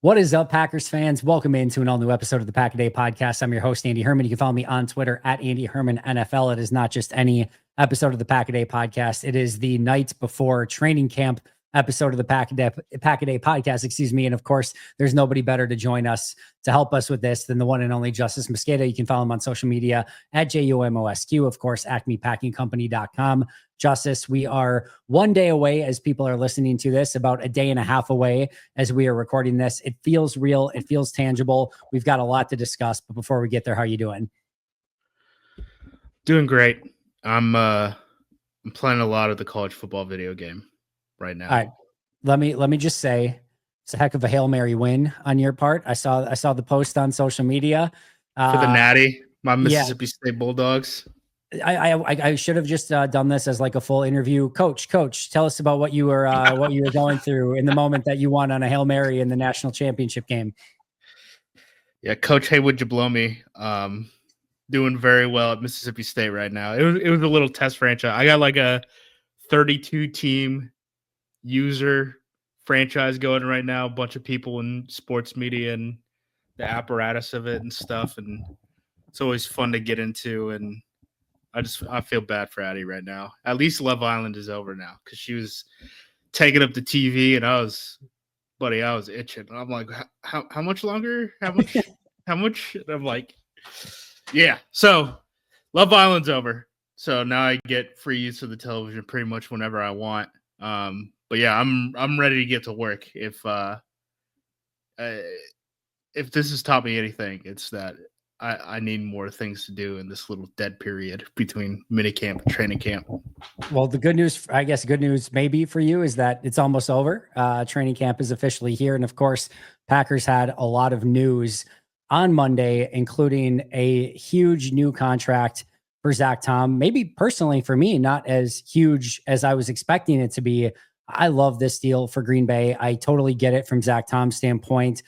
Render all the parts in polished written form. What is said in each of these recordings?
What is up, Packers fans? Welcome into an all-new episode of the Pack a Day podcast. I'm your host, Andy Herman. You can follow me on Twitter at Andy Herman NFL. It is not just any episode of the Pack a Day podcast. It is the night before training camp episode of the Pack a Day podcast, And of course, there's nobody better to join us to help us with this than the one and only Justis Mosqueda. You can follow him on social media at JUMOSQ, of course, acmepackingcompany.com. Justis, we are one day away as people are listening to this, about a day and a half away as we are recording this. It feels real. It feels tangible. We've got a lot to discuss, but before we get there, how are you doing? Doing great. I'm playing a lot of the college football video game right now. All right. Let me just say it's a heck of a Hail Mary win on your part. I saw the post on social media. For the Natty, my Mississippi State Bulldogs. I should have just done this as like a full interview. Coach, tell us about what you were going through in the moment that you won on a Hail Mary in the national championship game. Yeah, Coach, hey, would you blow me? Doing very well at Mississippi State right now. It was a little test franchise. I got like a 32 team user franchise going right now. A bunch of people in sports media and the apparatus of it and stuff, and it's always fun to get into. And I feel bad for Addie right now. At least Love Island is over now because she was taking up the TV, and I was itching. I'm like, how much longer? How much? How much? And I'm like, yeah. So Love Island's over. So now I get free use of the television pretty much whenever I want. But yeah, I'm ready to get to work. If this has taught me anything, it's that I need more things to do in this little dead period between minicamp and training camp. Well, the good news, I guess, good news maybe for you is that it's almost over. Training camp is officially here. And of course, Packers had a lot of news on Monday, including a huge new contract for Zack Tom. Maybe personally for me, not as huge as I was expecting it to be. I love this deal for Green Bay. I totally get it from Zack Tom's standpoint.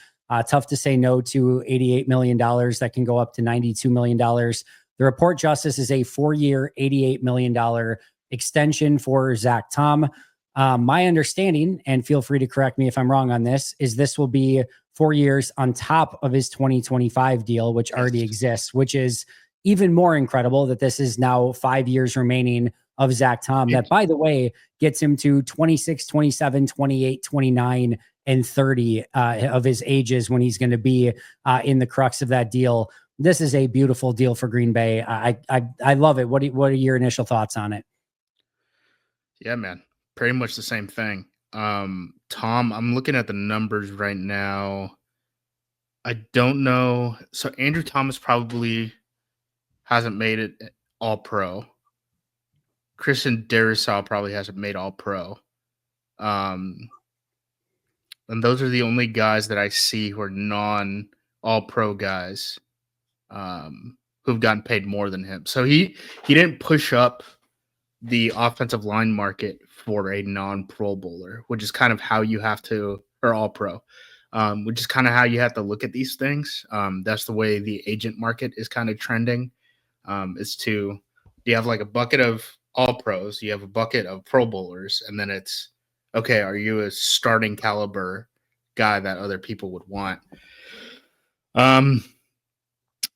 Tough to say no to $88 million that can go up to $92 million. The report, Justis, is a 4-year, $88 million extension for Zack Tom. My understanding, and feel free to correct me if I'm wrong on this will be 4 years on top of his 2025 deal, which already exists, which is even more incredible that this is now 5 years remaining of Zack Tom. That, by the way, gets him to 26, 27, 28, 29, and 30 of his ages when he's going to be in the crux of that deal. This is a beautiful deal for Green Bay. I love it. What are your initial thoughts on it? Yeah, man, pretty much the same thing. Tom, I'm looking at the numbers right now. I don't know. So Andrew Thomas probably hasn't made it all pro. Christian Darrisaw probably hasn't made all pro. And those are the only guys that I see who are non-all-pro guys who've gotten paid more than him. So he didn't push up the offensive line market for a non-Pro Bowler, which is kind of how you have to, or all-pro, which is kind of how you have to look at these things. That's the way the agent market is kind of trending. You have like a bucket of all-pros, you have a bucket of Pro Bowlers, and then it's, okay, are you a starting caliber guy that other people would want?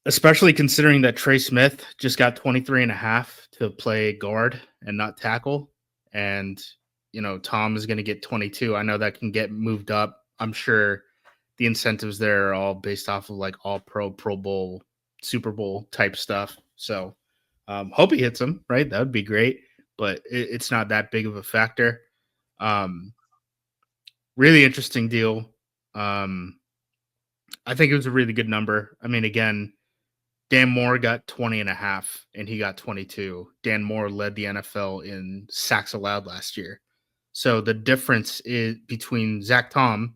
Especially considering that Trey Smith just got 23.5 to play guard and not tackle. And, Tom is going to get 22. I know that can get moved up. I'm sure the incentives there are all based off of like all Pro Bowl, Super Bowl type stuff. So hope he hits them, right? That would be great. But it's not that big of a factor. Really interesting deal. I think it was a really good number. I mean, again, Dan Moore got 20.5 and he got 22. Dan Moore led the NFL in sacks allowed last year. So the difference is between Zack Tom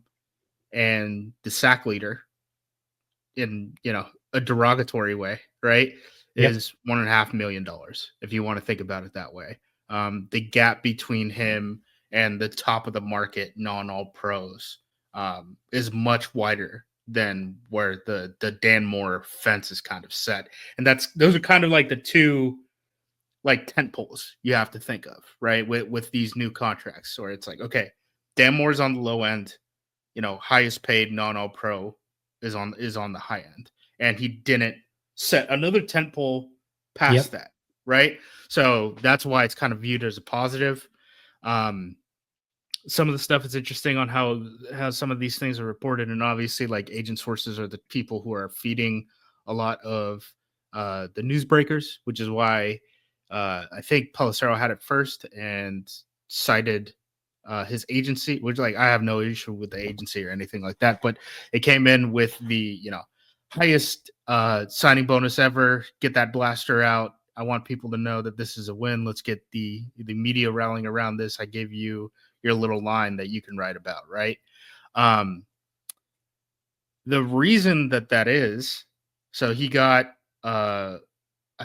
and the sack leader in, a derogatory way, right? Yep. Is $1.5 million, if you want to think about it that way. The gap between him and the top of the market non-all pros is much wider than where the Dan Moore fence is kind of set. And those are kind of like the two like tent poles you have to think of, right? With these new contracts, where it's like, okay, Dan Moore's on the low end, highest paid non-all pro is on the high end, and he didn't set another tentpole past that, right? So that's why it's kind of viewed as a positive. Some of the stuff is interesting on how some of these things are reported, and obviously, like, agent sources are the people who are feeding a lot of the newsbreakers, which is why I think Pelissero had it first and cited his agency, which, like, I have no issue with the agency or anything like that, but it came in with the highest signing bonus ever. Get that blaster out. I want people to know that this is a win. Let's get the media rallying around this. I gave you your little line that you can write about, right? The reason that is, so he got I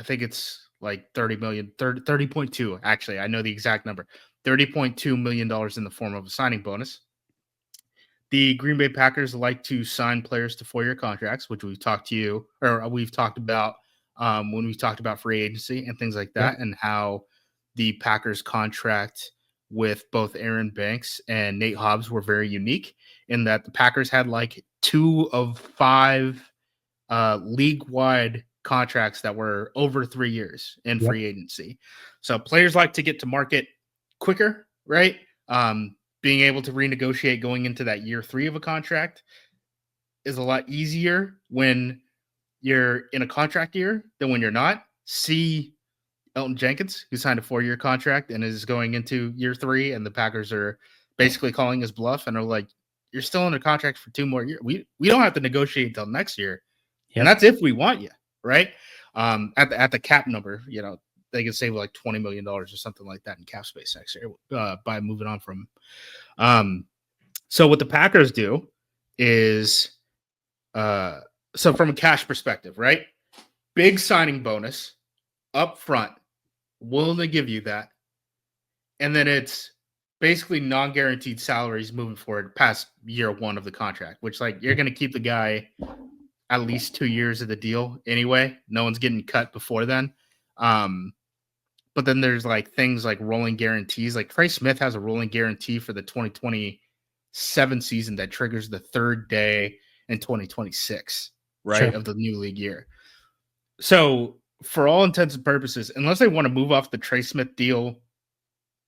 think it's like 30 million, 30.2. Actually, I know the exact number. $30.2 million in the form of a signing bonus. The Green Bay Packers like to sign players to 4-year contracts, which we've talked about when we talked about free agency and things like that, and how the Packers contract with both Aaron Banks and Nate Hobbs were very unique in that the Packers had like 2 of 5 league-wide contracts that were over 3 years in free agency. So players like to get to market quicker, right? Being able to renegotiate going into that year 3 of a contract is a lot easier when you're in a contract year than when you're not. See Elton Jenkins, who signed a 4-year contract and is going into year 3, and the Packers are basically calling his bluff and are like, you're still in a contract for 2 more years. We don't have to negotiate until next year. And that's if we want you, right? At the cap number, they can save like $20 million or something like that in cap space next year by moving on from. So what the Packers do is, so from a cash perspective, right? Big signing bonus up front, willing to give you that. And then it's basically non-guaranteed salaries moving forward past year 1 of the contract, which, like, you're going to keep the guy at least 2 years of the deal anyway. No one's getting cut before then. But then there's like things like rolling guarantees. Like Trey Smith has a rolling guarantee for the 2027 season that triggers the 3rd day in 2026, right, of the new league year. So for all intents and purposes, unless they want to move off the Trey Smith deal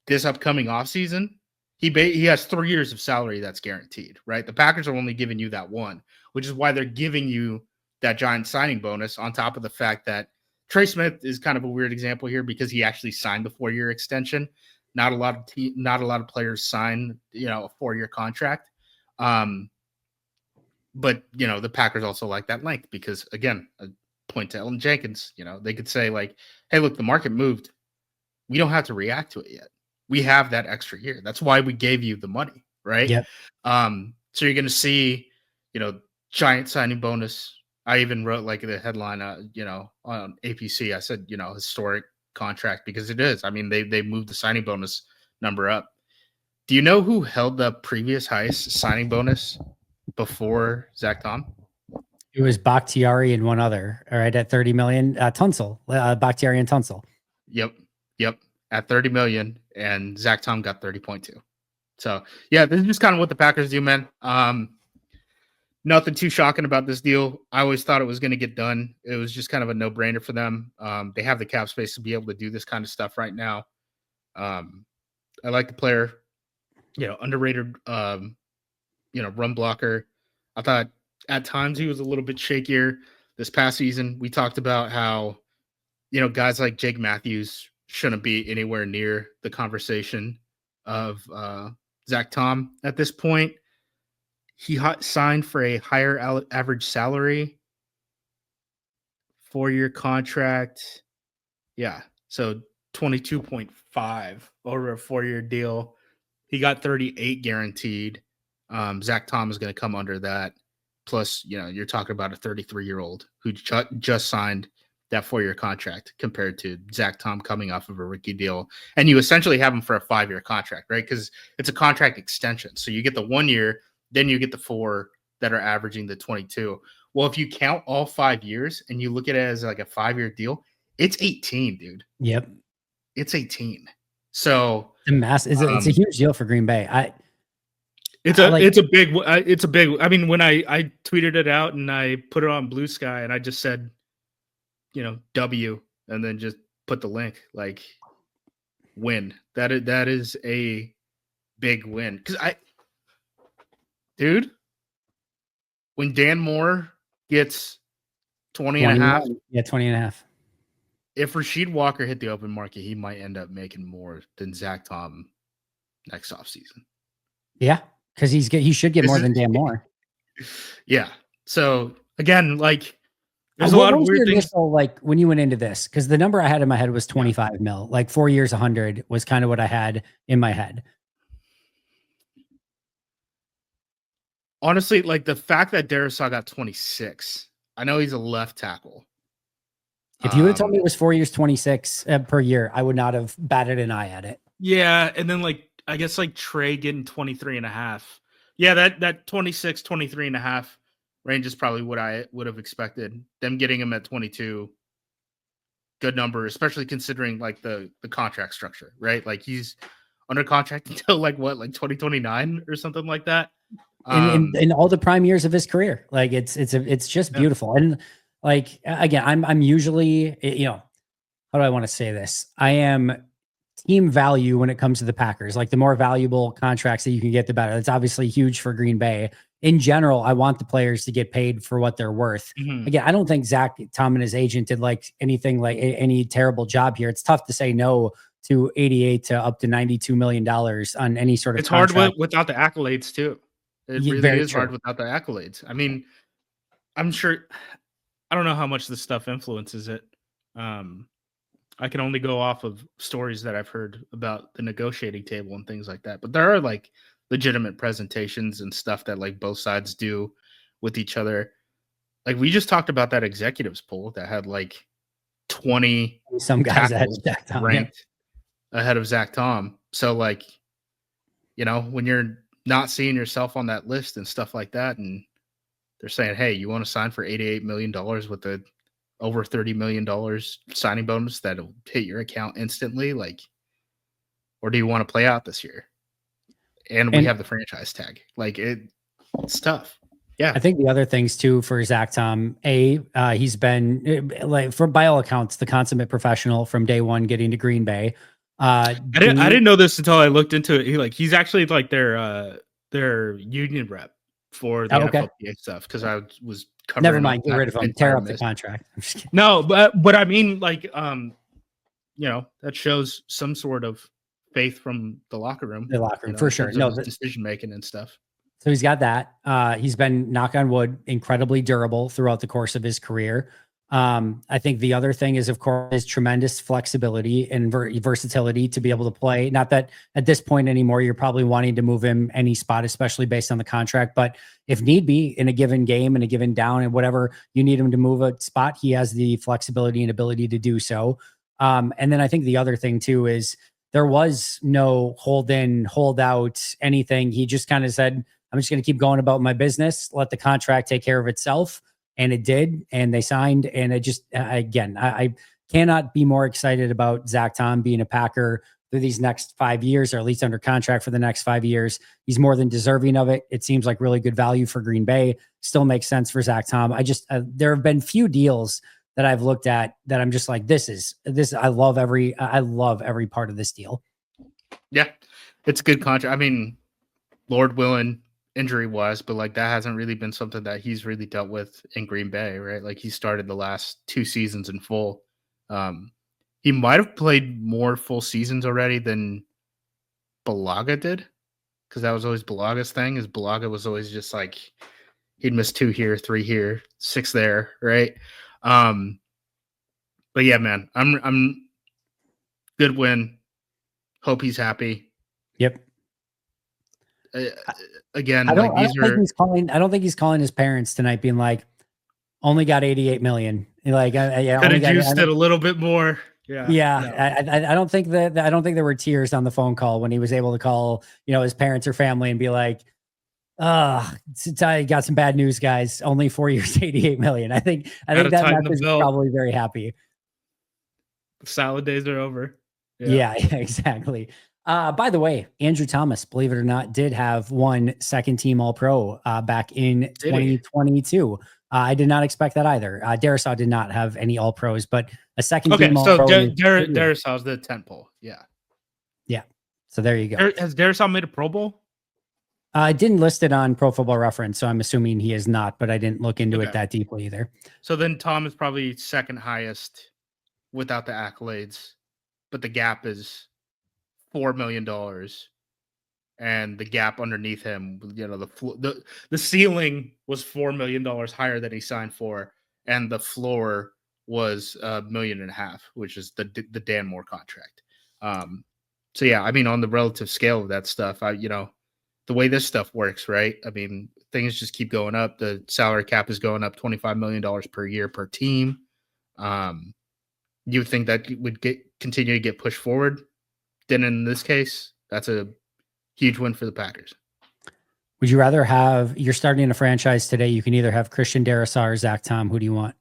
this upcoming offseason, he has 3 years of salary that's guaranteed, right? The Packers are only giving you that 1, which is why they're giving you that giant signing bonus on top of the fact that Trey Smith is kind of a weird example here because he actually signed the 4-year extension. Not a lot of players sign, a 4-year contract. But the Packers also like that length because, again, a point to Elton Jenkins, they could say like, hey, look, the market moved. We don't have to react to it yet. We have that extra year. That's why we gave you the money, right? Yep. So you're going to see, giant signing bonus. I even wrote like the headline, on APC. I said, historic contract because it is. I mean, they moved the signing bonus number up. Do you know who held the previous highest signing bonus before Zack Tom? It was Bakhtiari and one other, all right, at 30 million. Tunsil, Bakhtiari and Tunsil. Yep. At 30 million, and Zack Tom got 30.2. So yeah, this is just kind of what the Packers do, man. Nothing too shocking about this deal. I always thought it was going to get done. It was just kind of a no-brainer for them. They have the cap space to be able to do this kind of stuff right now. I like the player, underrated, run blocker. I thought at times he was a little bit shakier this past season. We talked about how, guys like Jake Matthews shouldn't be anywhere near the conversation of Zack Tom at this point. He signed for a higher average salary, 4-year contract. Yeah. So 22.5 over a 4-year deal. He got 38 guaranteed. Zack Tom is going to come under that. Plus, you're talking about a 33-year-old who just signed that 4-year contract compared to Zack Tom coming off of a rookie deal. And you essentially have him for a 5-year contract, right? Because it's a contract extension. So you get the 1 year, then you get the 4 that are averaging the 22. Well, if you count all 5 years and you look at it as like a 5-year deal, it's 18, dude. Yep. It's 18. So it's a huge deal for Green Bay. It's a big. I mean, when I tweeted it out and I put it on Blue Sky and I just said, W, and then just put the link, like, win. That is a big win. Because dude, when Dan Moore gets 20 and a half. Yeah, 20 and a half. If Rasheed Walker hit the open market, he might end up making more than Zack Tom next offseason. Yeah, because he should get more than Dan Moore. Yeah. So again, like, there's a lot of weird things. Initial, like, when you went into this, because the number I had in my head was 25 mil. Like 4 years, 100 was kind of what I had in my head. Honestly, like, the fact that Darisaw got 26, I know he's a left tackle. If you would have told me it was 4 years, 26 per year, I would not have batted an eye at it. Yeah, and then, like, I guess, like, Trey getting 23 and a half. Yeah, that 26, 23 and a half range is probably what I would have expected. Them getting him at 22, good number, especially considering, like, the contract structure, right? Like, he's under contract until, like, what, like 2029 or something like that. In all the prime years of his career. Like, it's just beautiful. And, like, again, I'm usually, how do I want to say this? I am team value when it comes to the Packers. Like, the more valuable contracts that you can get, the better. That's obviously huge for Green Bay. In general, I want the players to get paid for what they're worth. Mm-hmm. Again, I don't think Zack Tom and his agent did like anything, like any terrible job here. It's tough to say no to 88 to up to $92 million on any sort of It's contract. hard without the accolades too. It really is hard without the accolades. I mean, I'm sure, I don't know how much this stuff influences it. I can only go off of stories that I've heard about the negotiating table and things like that. But there are, like, legitimate presentations and stuff that, like, both sides do with each other. Like, we just talked about that executives poll that had, like, 20 some guys that had Zack Tom ranked ahead of Zack Tom. So, like, when you're not seeing yourself on that list and stuff like that, and they're saying, hey, you want to sign for $88 million with a over $30 million signing bonus that'll hit your account instantly, like, or do you want to play out this year? And we have the franchise tag. Like, it's tough. Yeah. I think the other things too for Zack Tom, he's been, like, by all accounts, the consummate professional from day one getting to Green Bay. I didn't know this until I looked into it. He's actually, like, their union rep for the NFLPA stuff, because I was covering. Never mind, get rid of him. Tear up the contract. I'm just kidding. No, but I mean, like, that shows some sort of faith from the locker room. The locker room, for sure. No, decision making and stuff. So he's got that. He's been, knock on wood, incredibly durable throughout the course of his career. I think the other thing is, of course, his tremendous flexibility and versatility to be able to play. Not that at this point anymore, you're probably wanting to move him any spot, especially based on the contract. But if need be, in a given game, in a given down, and whatever you need him to move a spot, he has the flexibility and ability to do so. And then I think the other thing too is there was no hold in, hold out, anything. He just kind of said, I'm just going to keep going about my business, let the contract take care of itself. And it did, and they signed. And it just, again, I cannot be more excited about Zack Tom being a Packer through these next 5 years, or at least under contract for the next 5 years. He's more than deserving of it. It seems like really good value for Green Bay. Still makes sense for Zack Tom. There have been few deals that I've looked at that I'm just like, this. I love every part of this deal. Yeah, it's a good contract. I mean, Lord willing, injury wise, but, like, that hasn't really been something that he's really dealt with in Green Bay, right? Like, he started the last 2 seasons in full. He might have played more full seasons already than Bulaga did, because that was always Bulaga's thing. Is Bulaga was always just like, he'd miss 2 here, 3 here, 6 there, right? But yeah, man, I'm good win. Hope he's happy. Yep. Again, I don't think he's calling his parents tonight being like, only got 88 million. Like, could have juiced it a little bit more. Yeah. No. I don't think there were tears on the phone call when he was able to call, his parents or family and be like, I got some bad news, guys. Only 4 years, 88 million. I think that message is probably very happy. The salad days are over. Yeah, exactly. By the way, Andrew Thomas, believe it or not, did have one second team All Pro back in Did he? 2022. I did not expect that either. Darisaw did not have any All Pros, but a second Okay, team All so Pro. In his career. Darisaw's the tent pole. Yeah. Yeah. So there you go. Has Darisaw made a Pro Bowl? I didn't list it on Pro Football Reference, so I'm assuming he is not, but I didn't look into it Okay. that deeply either. So then Tom is probably second highest without the accolades, but the gap is $4 million. And the gap underneath him, the ceiling was $4 million higher than he signed for, and the floor was $1.5 million, which is the Dan Moore contract. So yeah, I mean, on the relative scale of that stuff, the way this stuff works, right? I mean, things just keep going up. The salary cap is going up $25 million per year per team. You would think that would continue to get pushed forward. Then in this case, that's a huge win for the Packers. Would you rather have, you're starting a franchise today, you can either have Christian Darisaw or Zack Tom. Who do you want?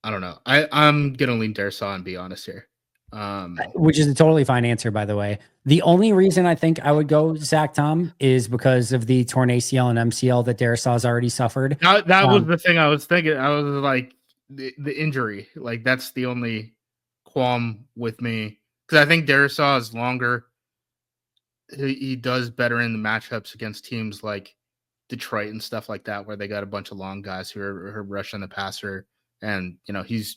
I don't know. I'm gonna lean Darisaw and be honest here. Which is a totally fine answer, by the way. The only reason I think I would go Zack Tom is because of the torn ACL and MCL that Darisaw's already suffered. That was the thing I was thinking. I was like, the injury, like that's the only qualm with me, because I think Darisaw is longer. He does better in the matchups against teams like Detroit and stuff like that, where they got a bunch of long guys who are rushing the passer, and he's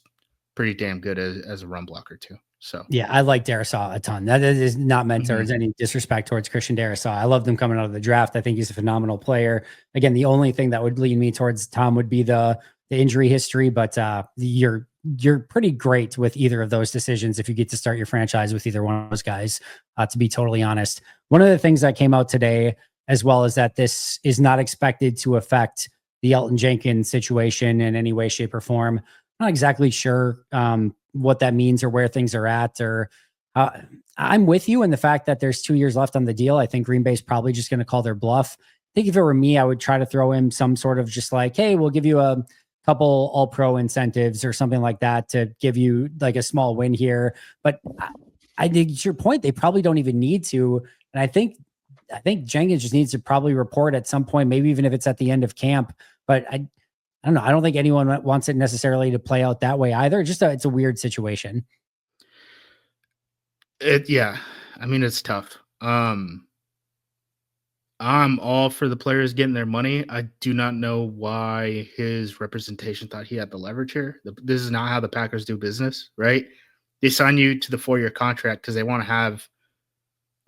pretty damn good as a run blocker too. So yeah, I like Darisaw a ton. That is not meant towards any disrespect towards Christian Darisaw. I loved him coming out of the draft. I think he's a phenomenal player. Again, the only thing that would lead me towards Tom would be the injury history, but you're pretty great with either of those decisions if you get to start your franchise with either one of those guys, to be totally honest. One of the things that came out today, as well as that this is not expected to affect the Elton Jenkins situation in any way, shape, or form. I'm not exactly sure what that means or where things are at, or I'm with you in the fact that there's 2 years left on the deal. I think Green Bay's probably just going to call their bluff. I think if it were me, I would try to throw him some sort of just like, hey, we'll give you a couple all pro incentives or something like that to give you like a small win here. But I think to your point, they probably don't even need to. And I think Jenkins just needs to probably report at some point, maybe even if it's at the end of camp. But I don't know. I don't think anyone wants it necessarily to play out that way either. It's a weird situation. Yeah, I mean, it's tough. I'm all for the players getting their money. I do not know why his representation thought he had the leverage here. This is not how the Packers do business, right? They sign you to the 4-year contract because they want to have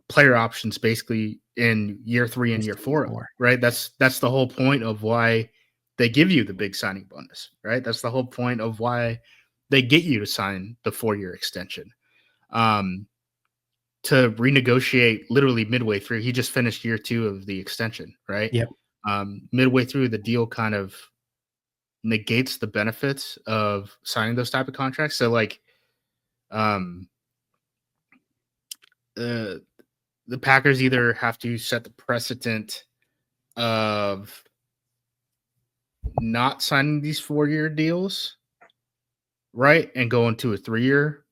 player options basically in year 3 and year 4, right? That's the whole point of why they give you the big signing bonus, right? That's the whole point of why they get you to sign the 4-year extension. To renegotiate literally midway through. He just finished year 2 of the extension, right? Yep. Midway through, the deal kind of negates the benefits of signing those type of contracts. So like, the Packers either have to set the precedent of not signing these 4-year deals, right, and go into a 3-year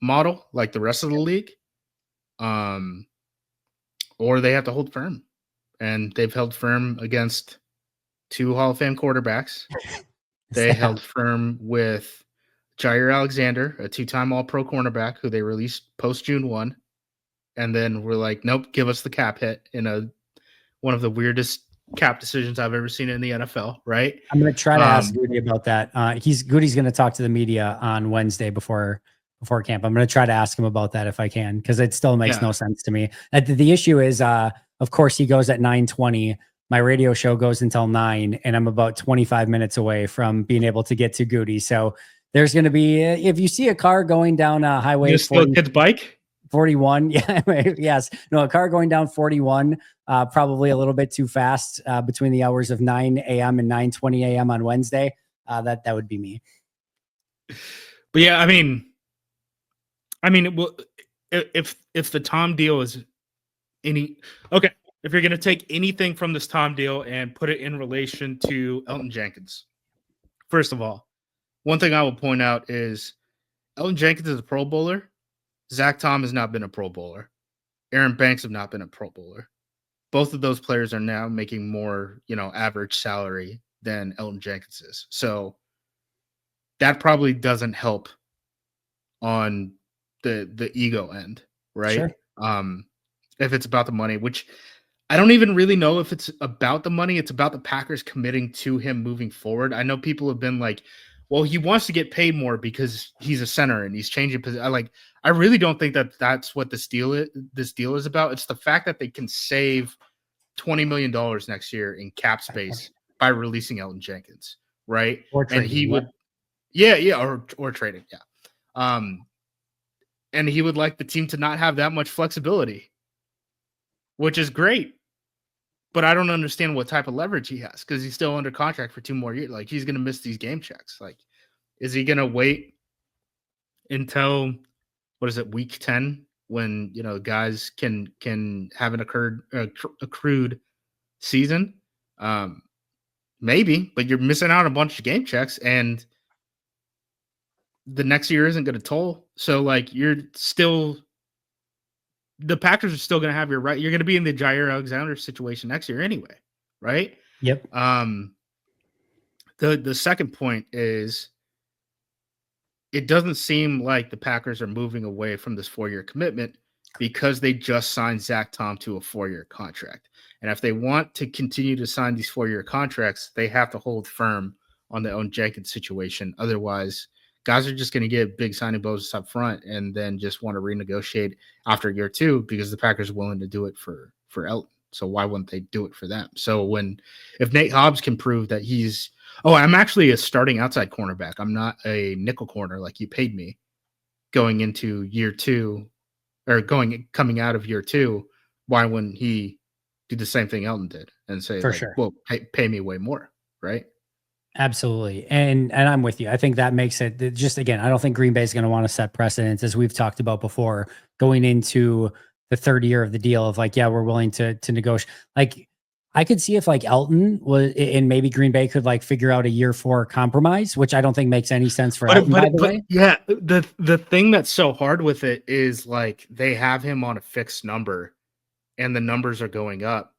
model like the rest of the league, or they have to hold firm, and they've held firm against 2 Hall of Fame quarterbacks. They held firm with Jair Alexander, a 2-time All-Pro cornerback who they released post June 1, and then we're like, nope, give us the cap hit in one of the weirdest cap decisions I've ever seen in the NFL, right? I'm going to try to ask Goody about that. Goody's going to talk to the media on Wednesday before camp. I'm going to try to ask him about that if I can, because it still makes no sense to me. The issue is, of course, he goes at 9:20. My radio show goes until 9, and I'm about 25 minutes away from being able to get to Goody. So there's going to be, if you see a car going down Highway 40, kid's bike? 41. Yeah. Yes. No, a car going down 41, probably a little bit too fast between the hours of 9 a.m. and 9:20 a.m. on Wednesday. That would be me. But yeah, I mean, if the Tom deal is okay, if you're going to take anything from this Tom deal and put it in relation to Elton Jenkins, first of all, one thing I will point out is Elton Jenkins is a Pro Bowler. Zack Tom has not been a Pro Bowler. Aaron Banks have not been a Pro Bowler. Both of those players are now making more, average salary than Elton Jenkins is. So that probably doesn't help on the ego end, right? Sure. If it's about the money, which I don't even really know if it's about the money. It's about the Packers committing to him moving forward. I know people have been like, well, he wants to get paid more because he's a center and he's changing position. I really don't think that that's what this deal is about. It's the fact that they can save $20 million next year in cap space by releasing Elton Jenkins, right? Or And trading, he would, or trading, yeah. And he would like the team to not have that much flexibility, which is great. But I don't understand what type of leverage he has because he's still under contract for 2 more years. Like, he's going to miss these game checks. Like, is he going to wait until, week 10 when, guys can have an accrued season? Maybe, but you're missing out on a bunch of game checks, and the next year isn't going to toll. So, the Packers are still going to have your right. You're going to be in the Jair Alexander situation next year anyway, right? Yep. The second point is it doesn't seem like the Packers are moving away from this 4-year commitment because they just signed Zack Tom to a 4-year contract. And if they want to continue to sign these 4-year contracts, they have to hold firm on their own Jenkins situation. Otherwise, guys are just going to get big signing bonuses up front and then just want to renegotiate after year 2 because the Packers are willing to do it for Elton. So why wouldn't they do it for them? So if Nate Hobbs can prove that I'm actually a starting outside cornerback. I'm not a nickel corner like you paid me going into year 2 or coming out of year 2. Why wouldn't he do the same thing Elton did and say, For sure. well, pay me way more, right? Absolutely. And I'm with you. I think that makes it just, again, I don't think Green Bay is going to want to set precedents, as we've talked about before, going into the third year of the deal of we're willing to negotiate. I could see if Elton was, and maybe Green Bay could figure out a year 4 compromise, which I don't think makes any sense for Elton, by the way. Yeah, the thing that's so hard with it is they have him on a fixed number and the numbers are going up.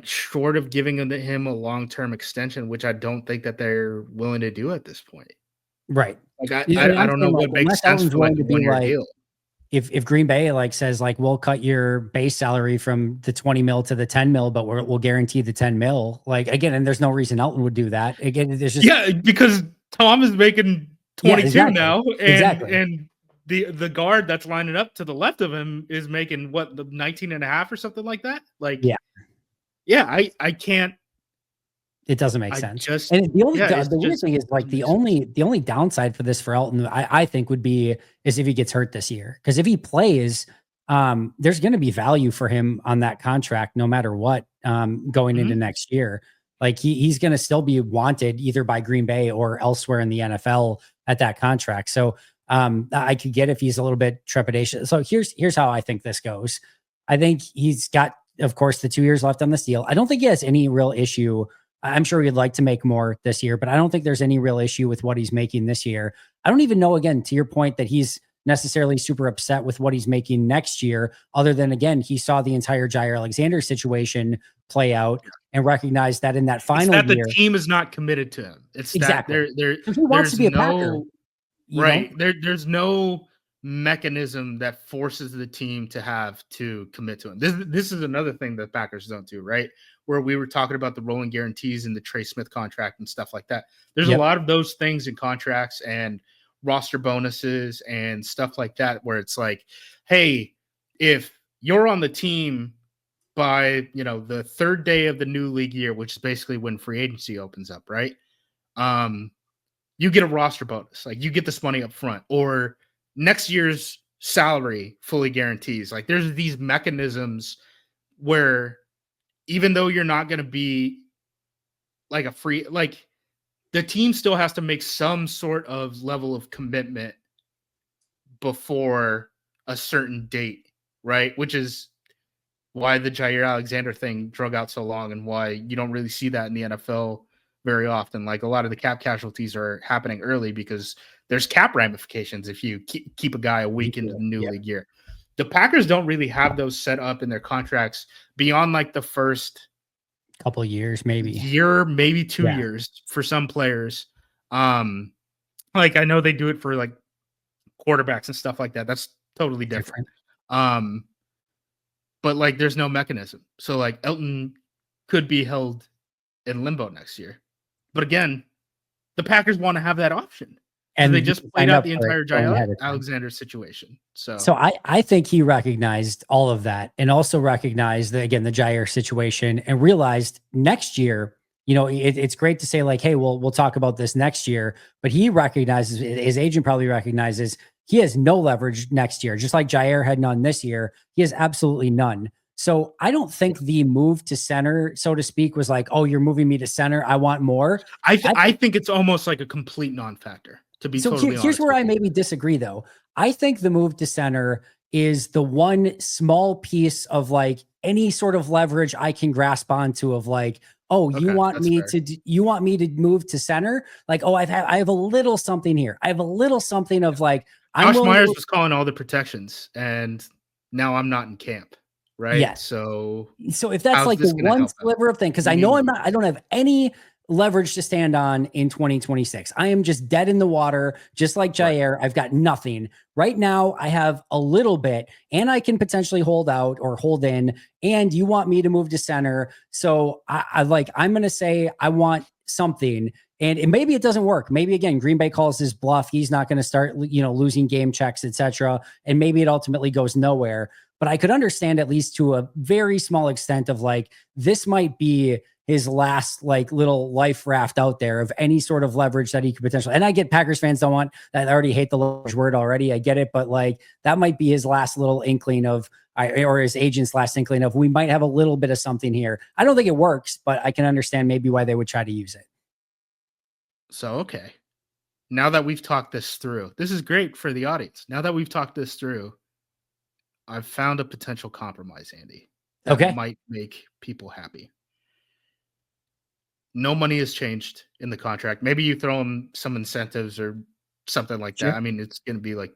Short of giving him a long-term extension, which I don't think that they're willing to do at this point. Right. I don't know what makes sense for a 1-year deal. If Green Bay says we'll cut your base salary from the 20 mil to the 10 mil, but we'll guarantee the 10 mil, again, and there's no reason Elton would do that. Again, there's just because Tom is making 22 exactly. now, and Exactly. and the guard that's lining up to the left of him is making the 19 and a half or something like that. I can't. It doesn't make sense. And the weird thing is the only downside for this for Elton, I think, would be is if he gets hurt this year. Because if he plays, there's going to be value for him on that contract no matter what, going into next year. He's going to still be wanted either by Green Bay or elsewhere in the NFL at that contract. So I could get if he's a little bit trepidatious. So here's how I think this goes. I think he's got, of course, the 2 years left on this deal. I don't think he has any real issue. I'm sure he'd like to make more this year, but I don't think there's any real issue with what he's making this year. I don't even know, again, to your point, that he's necessarily super upset with what he's making next year, other than, again, he saw the entire Jair Alexander situation play out and recognized that in that final year, the team is not committed to him. It's exactly. that he wants to be a Packer, right. There's no mechanism that forces the team to commit to him. This is another thing that Packers don't do, right? Where we were talking about the rolling guarantees and the Trey Smith contract and stuff like that. There's a lot of those things in contracts and roster bonuses and stuff like that, where it's hey, if you're on the team by, the third day of the new league year, which is basically when free agency opens up, right? You get a roster bonus. You get this money up front, or next year's salary fully guarantees. There's these mechanisms where even though you're not going to be a free, the team still has to make some sort of level of commitment before a certain date, right? Which is why the Jair Alexander thing drug out so long and why you don't really see that in the NFL very often. Like a lot of the cap casualties are happening early because there's cap ramifications if you keep a guy a week into the new league year. The Packers don't really have those set up in their contracts beyond like the first couple of years, maybe year, maybe 2 years for some players. Like I know they do it for like quarterbacks and stuff like that. That's totally different. But like there's no mechanism. So like Elton could be held in limbo next year. But again, the Packers want to have that option. And they just played out the entire Jair Alexander situation. So I think he recognized all of that and also recognized that, again, the Jair situation and realized next year, you know, it's great to say like, hey, we'll talk about this next year. But he recognizes, his agent probably recognizes he has no leverage next year. Just like Jair had none this year, he has absolutely none. So I don't think the move to center, so to speak, was like, oh, you're moving me to center, I want more. I think it's almost like a complete non-factor. To be so totally here's where I maybe disagree, though. I think the move to center is the one small piece of like any sort of leverage I can grasp onto of like, oh, you want me to move to center? Like, oh, I have a little something here. I have a little something of like, Josh Myers was calling all the protections, and now I'm not in camp, right? Yes. So if that's like the one sliver of thing, because I know I don't have any leverage to stand on in 2026. I am just dead in the water, just like Jair. I've got nothing. Right now, I have a little bit, and I can potentially hold out or hold in, and you want me to move to center. So I'm going to say I want something. And maybe it doesn't work. Maybe, again, Green Bay calls his bluff. He's not going to start, losing game checks, etc. And maybe it ultimately goes nowhere. But I could understand, at least to a very small extent, of like, this might be his last like little life raft out there of any sort of leverage that he could potentially. And I get Packers fans don't want that. I already hate the leverage word already. I get it. But like, that might be his last little inkling of, or his agent's last inkling of, we might have a little bit of something here. I don't think it works, but I can understand maybe why they would try to use it. So, okay. Now that we've talked this through, this is great for the audience. Now that we've talked this through, I've found a potential compromise, Andy, that might make people happy. No money has changed in the contract. Maybe you throw them some incentives or something like that. I mean, it's going to be like,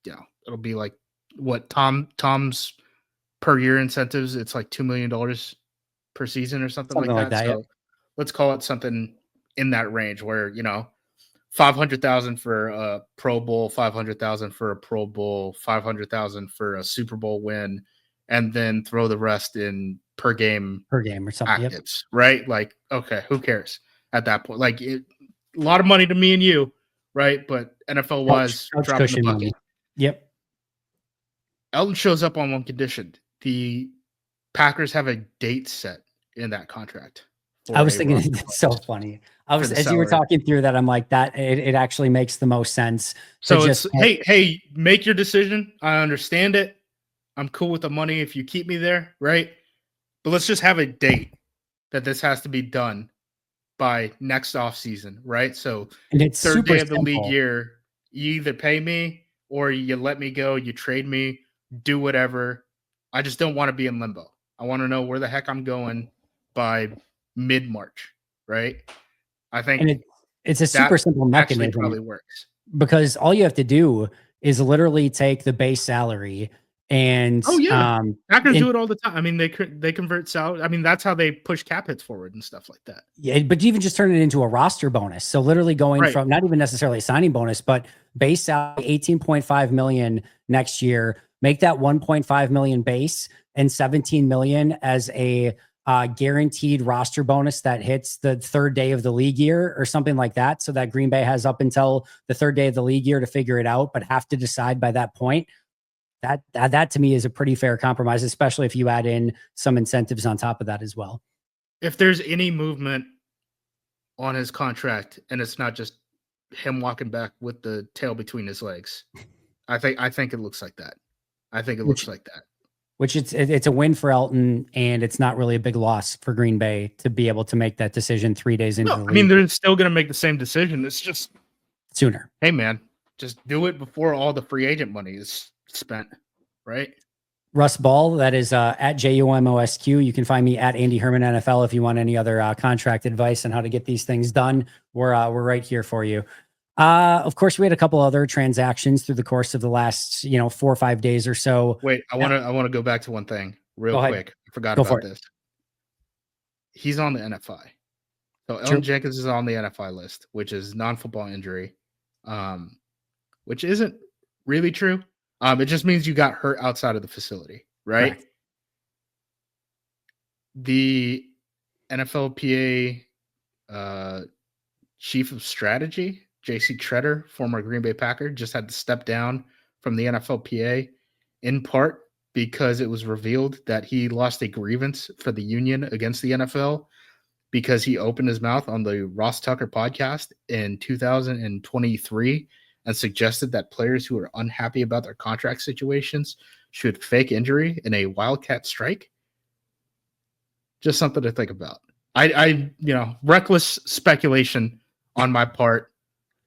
it'll be like what Tom's per year incentives. It's like $2 million per season or something like that. So let's call it something in that range where, $500,000 for a Pro Bowl, $500,000 for a Pro Bowl, $500,000 for a Super Bowl win, and then throw the rest in per game or something. Right? Like, okay, who cares at that point? Like, a lot of money to me and you, right? But NFL wise, dropping the bucket. Money. Yep. Elton shows up on one condition: the Packers have a date set in that contract. I was thinking it's so funny. As you were talking through that, I'm like, that it actually makes the most sense. So it's hey, make your decision. I understand it. I'm cool with the money if you keep me there, right? But let's just have a date that this has to be done by next off season, right? So and it's third day of the league year, you either pay me or you let me go, you trade me, do whatever. I just don't want to be in limbo. I want to know where the heck I'm going by mid-March, right? I think it's a super simple mechanism. Probably works because all you have to do is literally take the base salary and Packers do it all the time. I mean, they convert salary. I mean, that's how they push cap hits forward and stuff like that. Yeah, but you even just turn it into a roster bonus. So literally going from not even necessarily a signing bonus, but base salary $18.5 million next year. Make that $1.5 million base and $17 million as a guaranteed roster bonus that hits the third day of the league year or something like that. So that Green Bay has up until the third day of the league year to figure it out, but have to decide by that point. That to me is a pretty fair compromise, especially if you add in some incentives on top of that as well. If there's any movement on his contract and it's not just him walking back with the tail between his legs, I think it looks like that. I think it looks like that. Which it's a win for Elton, and it's not really a big loss for Green Bay to be able to make that decision 3 days into the league. I mean, they're still going to make the same decision. It's just sooner. Hey, man, just do it before all the free agent money is spent, right? Russ Ball, that is at JUMOSQ. You can find me at Andy Herman NFL if you want any other contract advice on how to get these things done. We're right here for you. Of course, we had a couple other transactions through the course of the last 4 or 5 days or so. Wait, I want to go back to one thing real quick. I forgot Go about this. He's on the NFI. So Elton Jenkins is on the NFI list, which is non-football injury, which isn't really true. It just means you got hurt outside of the facility, right? Correct. The NFLPA chief of strategy, J.C. Treader, former Green Bay Packer, just had to step down from the NFLPA in part because it was revealed that he lost a grievance for the union against the NFL because he opened his mouth on the Ross Tucker podcast in 2023 and suggested that players who are unhappy about their contract situations should fake injury in a wildcat strike. Just something to think about. I reckless speculation on my part.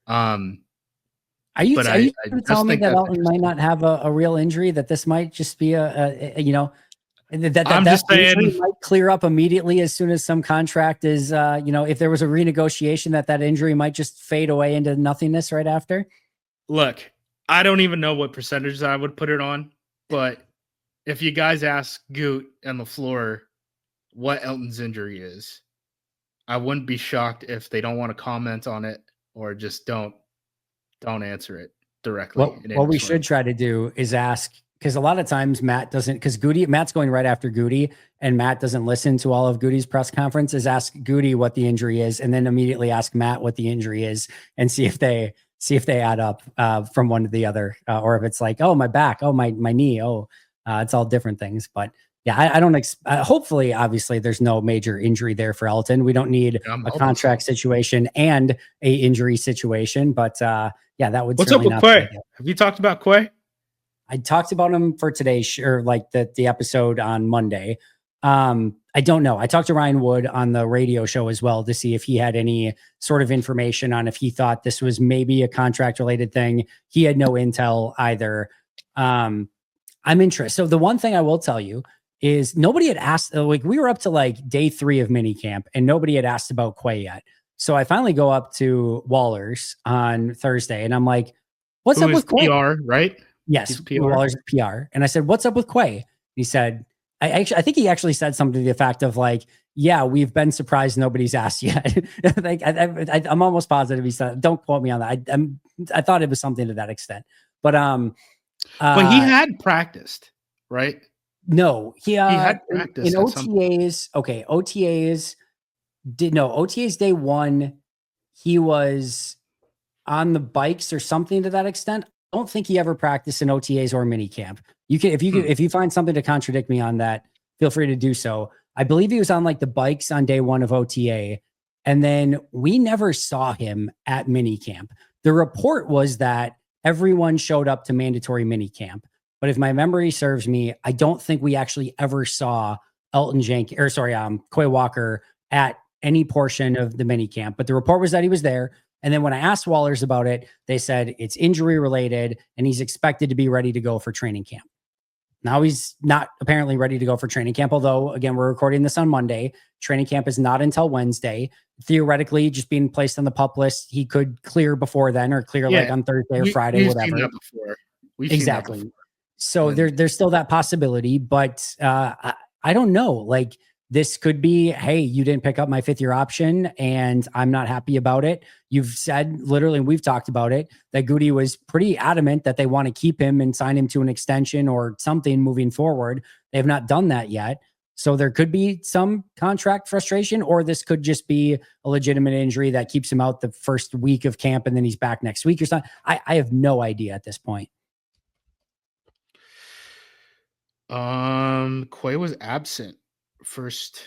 Are you trying to tell me that Elton might not have a real injury, that this might just be that injury might clear up immediately as soon as some contract is, if there was a renegotiation, that injury might just fade away into nothingness right after? Look, I don't even know what percentage I would put it on, but if you guys ask Goot and the floor what Elton's injury is, I wouldn't be shocked if they don't want to comment on it or just don't answer it directly. What we should try to do is ask, because a lot of times Matt doesn't, because Matt's going right after Goody, and Matt doesn't listen to all of Goody's press conferences. Ask Goody what the injury is, and then immediately ask Matt what the injury is, and see if they add up from one to the other, or if it's like, oh, my back, oh, my knee, it's all different things. But yeah, I don't. Hopefully, obviously, there's no major injury there for Elton. We don't need a contract situation and a injury situation. But yeah, that would. What's up with Quay? Have you talked about Quay? I talked about him for today, or like the episode on Monday. I don't know. I talked to Ryan Wood on the radio show as well to see if he had any sort of information on if he thought this was maybe a contract related thing. He had no intel either. I'm interested. So the one thing I will tell you is nobody had asked, like we were up to like day 3 of minicamp and nobody had asked about Quay yet. So I finally go up to Waller's on Thursday and I'm like, what's up with Quay? PR, right? Yes, Waller's PR. And I said, what's up with Quay? He said, I think he actually said something to the effect of like, yeah, we've been surprised nobody's asked yet. Like, I'm almost positive he said, don't quote me on that. I thought it was something to that extent, but he had practiced, right? No, he had practiced in OTAs. Okay, OTAs day 1. He was on the bikes or something to that extent. I don't think he ever practiced in OTAs or minicamp. You can, if you find something to contradict me on that, feel free to do so. I believe he was on like the bikes on day 1 of OTA, and then we never saw him at minicamp. The report was that everyone showed up to mandatory minicamp, but if my memory serves me, I don't think we actually ever saw Elton Jenkins, Quay Walker at any portion of the minicamp. But the report was that he was there. And then when I asked Wallers about it, they said it's injury related and he's expected to be ready to go for training camp. Now he's not apparently ready to go for training camp, although again, we're recording this on Monday. Training camp is not until Wednesday. Theoretically, just being placed on the PUP list, he could clear before then or clear like on Thursday or Friday, whatever. We've seen that before. So there's still that possibility, but I don't know. Like this could be, hey, you didn't pick up my 5th-year option and I'm not happy about it. You've said literally, we've talked about it, that Goody was pretty adamant that they want to keep him and sign him to an extension or something moving forward. They have not done that yet. So there could be some contract frustration, or this could just be a legitimate injury that keeps him out the first week of camp and then he's back next week or something. I have no idea at this point. Quay was absent first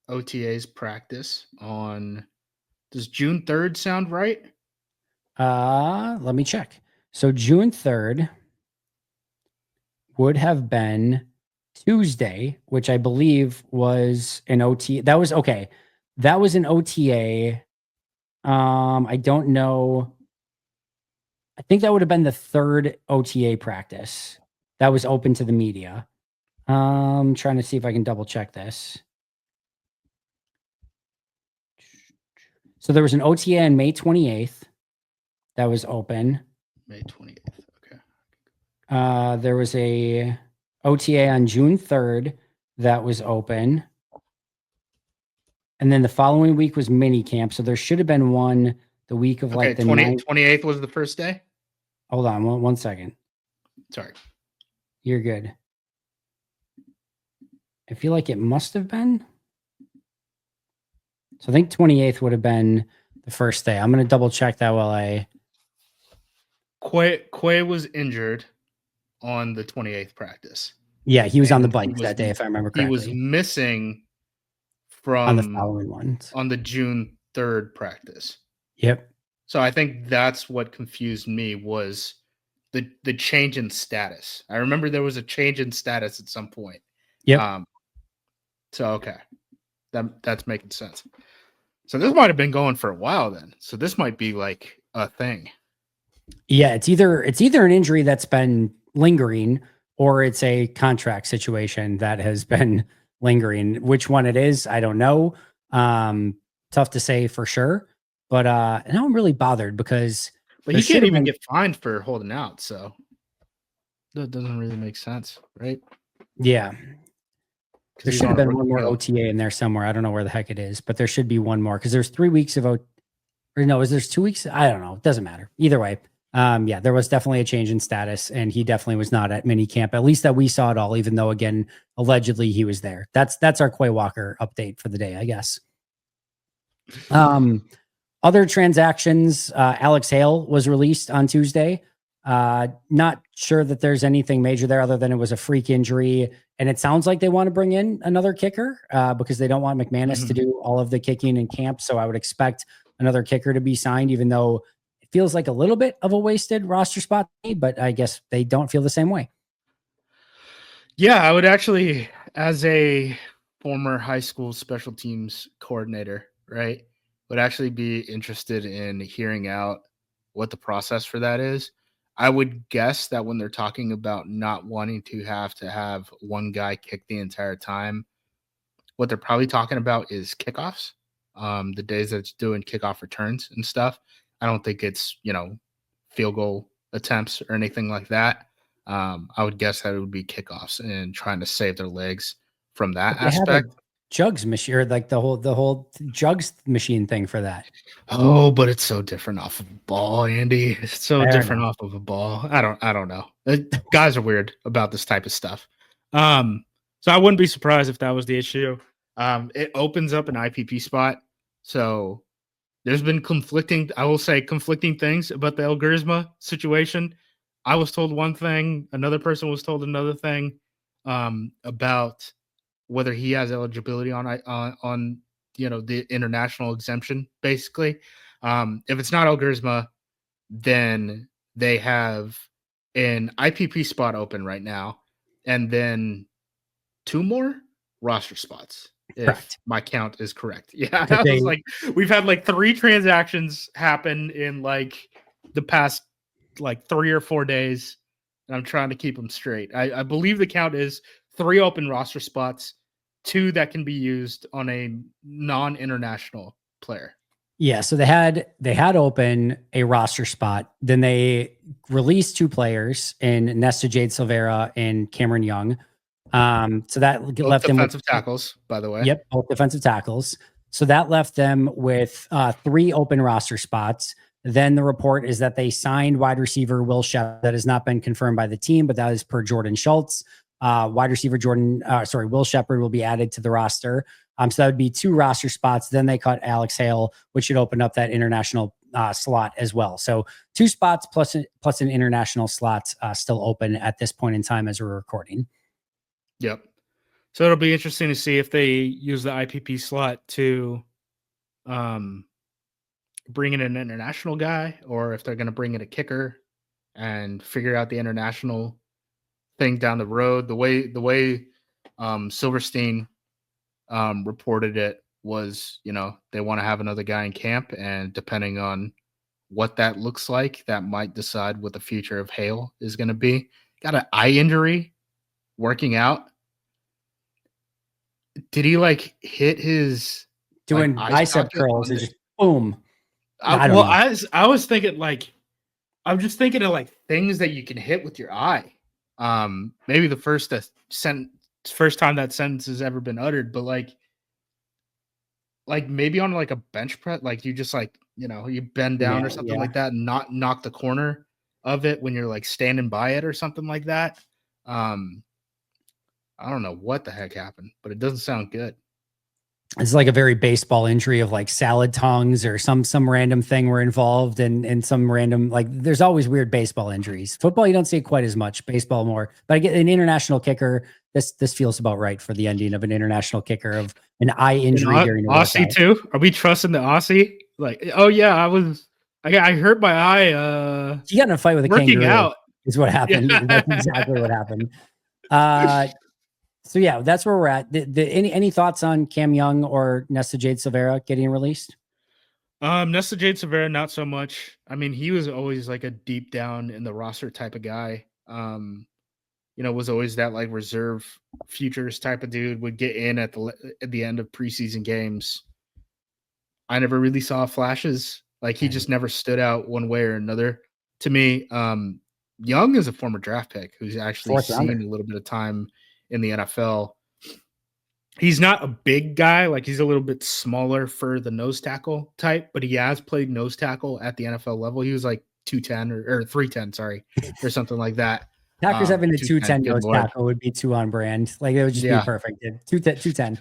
OTA's practice on, does June 3rd sound right? Let me check. So June 3rd would have been Tuesday, which I believe was an OTA. That was okay. That was an OTA. I don't know. I think that would have been the third OTA practice that was open to the media. Trying to see if I can double check this. So there was an OTA on May 28th that was open. May 28th. Okay. There was a OTA on June 3rd that was open. And then the following week was mini camp. So there should have been one the week of like the 28th was the first day. Hold on one second. Sorry. You're good. I feel like it must have been. So I think 28th would have been the first day. I'm going to double check that while I. Quay was injured on the 28th practice. Yeah, he was on the bike that day, if I remember correctly. He was missing from on the following ones on the June 3rd practice. Yep. So I think that's what confused me was the change in status. I remember there was a change in status at some point. Yep. So okay, that's making sense. So this might have been going for a while then. So this might be like a thing. Yeah, it's either an injury that's been lingering or it's a contract situation that has been lingering. Which one it is, I don't know. Tough to say for sure. But now I'm really bothered because he can't even get fined for holding out, so that doesn't really make sense, right? Yeah. There should have been one more OTA in there somewhere. I don't know where the heck it is, but there should be one more because there's 3 weeks of there's 2 weeks. I don't know. It doesn't matter. Either way. Yeah, there was definitely a change in status and he definitely was not at mini camp, at least that we saw it all, even though again, allegedly he was there. That's our Quay Walker update for the day, I guess. Other transactions, Alex Hale was released on Tuesday. Not sure that there's anything major there other than it was a freak injury. And it sounds like they want to bring in another kicker because they don't want McManus to do all of the kicking in camp. So I would expect another kicker to be signed, even though it feels like a little bit of a wasted roster spot, but I guess they don't feel the same way. Yeah, I would actually, as a former high school special teams coordinator, right, would actually be interested in hearing out what the process for that is. I would guess that when they're talking about not wanting to have one guy kick the entire time, what they're probably talking about is kickoffs, the days that it's doing kickoff returns and stuff. I don't think it's, field goal attempts or anything like that. I would guess that it would be kickoffs and trying to save their legs from that aspect. Jugs machine, or like the whole jugs machine thing for that. Oh, but it's so different off of a ball, Andy. It's so different off of a ball. I don't know. Guys are weird about this type of stuff. So I wouldn't be surprised if that was the issue. It opens up an IPP spot. So there's been conflicting things about the El Guerzma situation. I was told one thing, another person was told another thing about whether he has eligibility on the international exemption. Basically, if it's not El Guerzma, then they have an IPP spot open right now, and then 2 more roster spots. If my count is correct. Yeah, I was like, we've had like 3 transactions happen in like the past like 3 or 4 days, and I'm trying to keep them straight. I believe the count is 3 open roster spots, 2 that can be used on a non-international player. Yeah, so they had open a roster spot. Then they released 2 players in Nesta Jade Silvera and Cameron Young. So that both left them with defensive tackles, by the way. Yep, both defensive tackles. So that left them with 3 open roster spots. Then the report is that they signed wide receiver Will Shepard. That has not been confirmed by the team, but that is per Jordan Schultz. Wide receiver Will Shepard will be added to the roster. So that would be 2 roster spots. Then they cut Alex Hale, which should open up that international slot as well. So 2 spots plus an international slot still open at this point in time as we're recording. Yep. So it'll be interesting to see if they use the IPP slot to bring in an international guy, or if they're going to bring in a kicker and figure out the international thing down the road. The way Silverstein reported it was, they want to have another guy in camp, and depending on what that looks like. That might decide what the future of Hale is going to be. Got an eye injury working out. Did he like hit his Doing eye bicep socket curls on and the? just boom. I don't Well, know. I was thinking like I'm just thinking of like things that you can hit with your eye. Maybe the first time that sentence has ever been uttered, but like maybe on like a bench press, like you just like you bend down or something Yeah. like that, and not knock the corner of it when you're like standing by it or something like that. I don't know what the heck happened, but it doesn't sound good. It's like a very baseball injury of like salad tongues or some random thing were involved and some random, like there's always weird baseball injuries. Football, you don't see it quite as much. Baseball more, but I get an international kicker. This feels about right for the ending of an international kicker of an eye injury during a Aussie workout. too. Are we trusting the Aussie? Like, oh yeah, I hurt my eye He got in a fight with a working kangaroo out. is what happened. Yeah. That's exactly what happened. So yeah, that's where we're at. Any thoughts on Cam Young or Nesta Jade Silvera getting released? Nesta Jade Severa, not so much. I mean, he was always like a deep down in the roster type of guy. Was always that like reserve futures type of dude, would get in at the end of preseason games. I never really saw flashes. Like he just never stood out one way or another to me. Young is a former draft pick who's actually seen a little bit of time in the NFL. He's not a big guy. Like he's a little bit smaller for the nose tackle type, but he has played nose tackle at the NFL level. He was like 210 or 310, sorry, or something like that. Packers having a 210 good nose Lord. tackle would be too on brand. Like it would just be perfect. 210.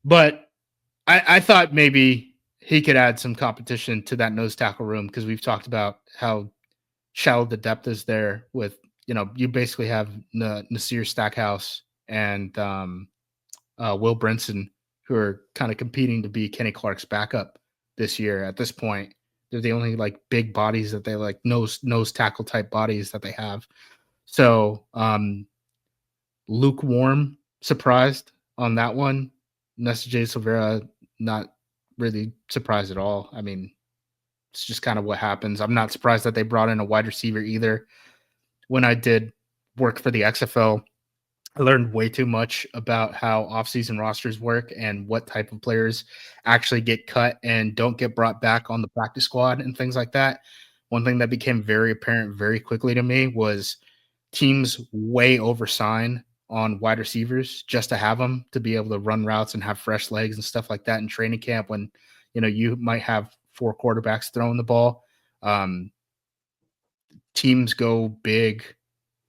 But I thought maybe he could add some competition to that nose tackle room because we've talked about how shallow the depth is there with, you basically have Nasir Stackhouse and Will Brinson, who are kind of competing to be Kenny Clark's backup this year. At this point, they're the only like big bodies that they like nose tackle type bodies that they have. So lukewarm, surprised on that one. Nesta J. Silvera, not really surprised at all. I mean, it's just kind of what happens. I'm not surprised that they brought in a wide receiver either. When I did work for the XFL, I learned way too much about how offseason rosters work and what type of players actually get cut and don't get brought back on the practice squad and things like that. One thing that became very apparent very quickly to me was teams way oversign on wide receivers just to have them to be able to run routes and have fresh legs and stuff like that in training camp when, you might have 4 quarterbacks throwing the ball. Teams go big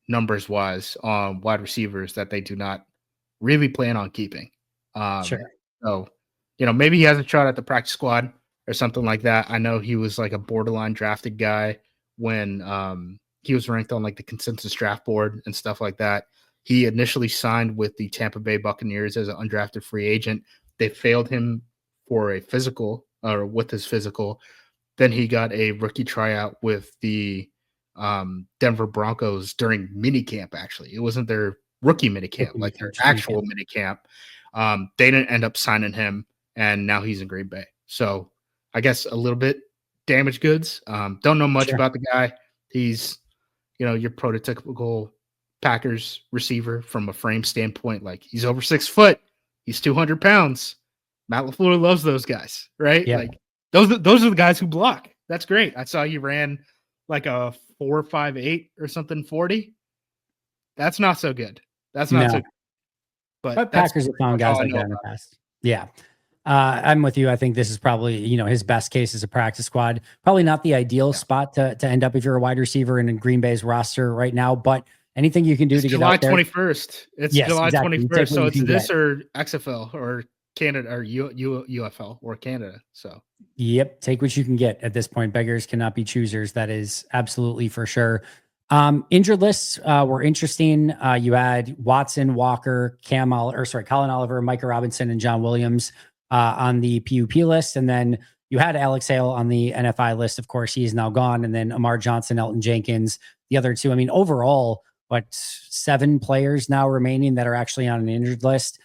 numbers wise on wide receivers that they do not really plan on keeping. Sure. So, maybe he has a shot at the practice squad or something like that. I know he was like a borderline drafted guy when he was ranked on like the consensus draft board and stuff like that. He initially signed with the Tampa Bay Buccaneers as an undrafted free agent. They failed him for a physical or with his physical. Then he got a rookie tryout with the Denver Broncos during minicamp. Actually, it wasn't their rookie minicamp, like their actual minicamp. They didn't end up signing him, and now he's in Green Bay. So I guess a little bit damaged goods. Don't know much about the guy. He's, your prototypical Packers receiver from a frame standpoint. Like he's over 6 foot. He's 200 pounds. Matt LaFleur loves those guys, right? Yeah. Like those are the guys who block. That's great. I saw he ran like a 4.58 or something 40. That's not so good. That's not so good. But Packers have found guys like that in the past. Yeah. I'm with you. I think this is probably, his best case as a practice squad. Probably not the ideal spot to end up if you're a wide receiver in Green Bay's roster right now, but anything you can do to get out there. July 21st. It's July 21st. So it's this or XFL or Canada or UFL or Canada. So yep, take what you can get at this point. Beggars cannot be choosers. That is absolutely for sure. Injured lists were interesting. You had Watson, Walker, Colin Oliver, Micah Robinson, and John Williams on the PUP list. And then you had Alex Hale on the NFI list. Of course, he is now gone. And then Amar Johnson, Elton Jenkins, the other two. I mean, overall, 7 players now remaining that are actually on an injured list.